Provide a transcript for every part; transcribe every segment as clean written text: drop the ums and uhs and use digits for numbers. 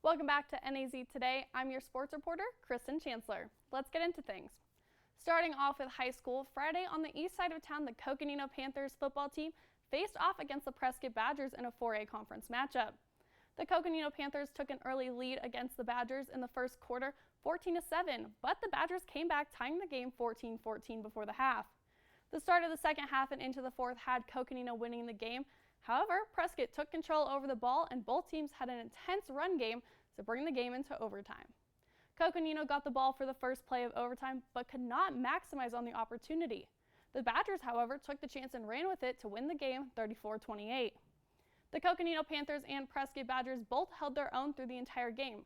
Welcome back to NAZ Today. I'm your sports reporter, Kristen Chancellor. Let's get into things. Starting off with high school, Friday on the east side of town, the Coconino Panthers football team faced off against the Prescott Badgers in a 4A conference matchup. The Coconino Panthers took an early lead against the Badgers in the first quarter, 14-7, but the Badgers came back tying the game 14-14 before the half. The start of the second half and into the fourth had Coconino winning the game. However, Prescott took control over the ball and both teams had an intense run game to bring the game into overtime. Coconino got the ball for the first play of overtime but could not maximize on the opportunity. The Badgers, however, took the chance and ran with it to win the game 34-28. The Coconino Panthers and Prescott Badgers both held their own through the entire game.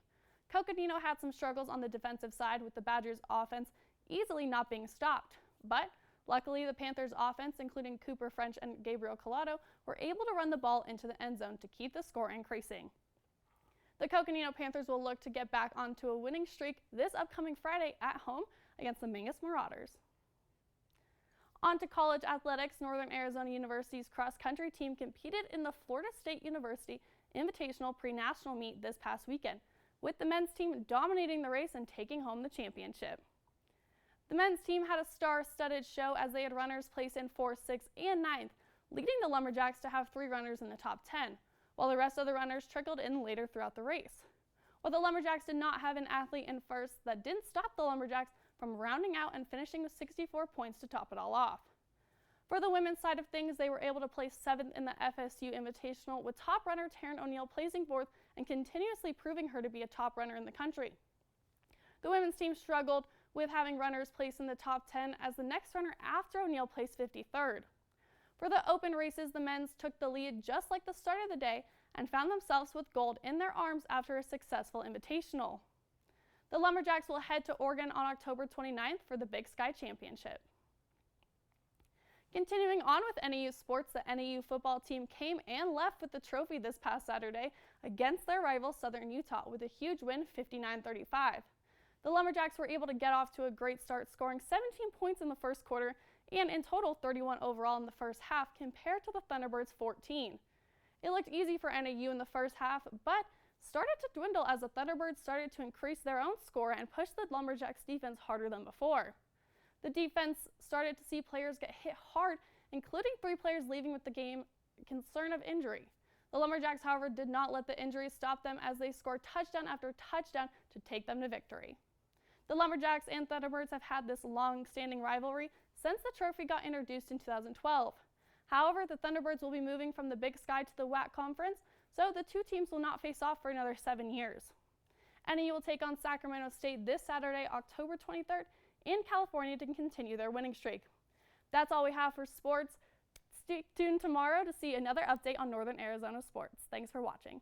Coconino had some struggles on the defensive side with the Badgers' offense easily not being stopped, but luckily the Panthers' offense, including Cooper French and Gabriel Collado, were able to run the ball into the end zone to keep the score increasing. The Coconino Panthers will look to get back onto a winning streak this upcoming Friday at home against the Mangus Marauders. On to college athletics. Northern Arizona University's cross-country team competed in the Florida State University Invitational Prenational meet this past weekend, with the men's team dominating the race and taking home the championship. The men's team had a star-studded show as they had runners place in 4th, 6th, and 9th, leading the Lumberjacks to have 3 runners in the top 10, while the rest of the runners trickled in later throughout the race. While the Lumberjacks did not have an athlete in first, that didn't stop the Lumberjacks from rounding out and finishing with 64 points to top it all off. For the women's side of things, they were able to place 7th in the FSU Invitational, with top runner Taryn O'Neill placing 4th and continuously proving her to be a top runner in the country. The women's team struggled with having runners place in the top 10 as the next runner after O'Neill placed 53rd. For the open races, the men's took the lead just like the start of the day and found themselves with gold in their arms after a successful invitational. The Lumberjacks will head to Oregon on October 29th for the Big Sky Championship. Continuing on with NAU sports, the NAU football team came and left with the trophy this past Saturday against their rival Southern Utah with a huge win, 59-35. The Lumberjacks were able to get off to a great start, scoring 17 points in the first quarter and in total 31 overall in the first half compared to the Thunderbirds' 14. It looked easy for NAU in the first half, but started to dwindle as the Thunderbirds started to increase their own score and push the Lumberjacks defense harder than before. The defense started to see players get hit hard, including 3 players leaving with the game concern of injury. The Lumberjacks, however, did not let the injuries stop them as they scored touchdown after touchdown to take them to victory. The Lumberjacks and Thunderbirds have had this long-standing rivalry since the trophy got introduced in 2012. However, the Thunderbirds will be moving from the Big Sky to the WAC Conference, so the two teams will not face off for another 7 years. NAU will take on Sacramento State this Saturday, October 23rd, in California to continue their winning streak. That's all we have for sports. Stay tuned tomorrow to see another update on Northern Arizona sports. Thanks for watching.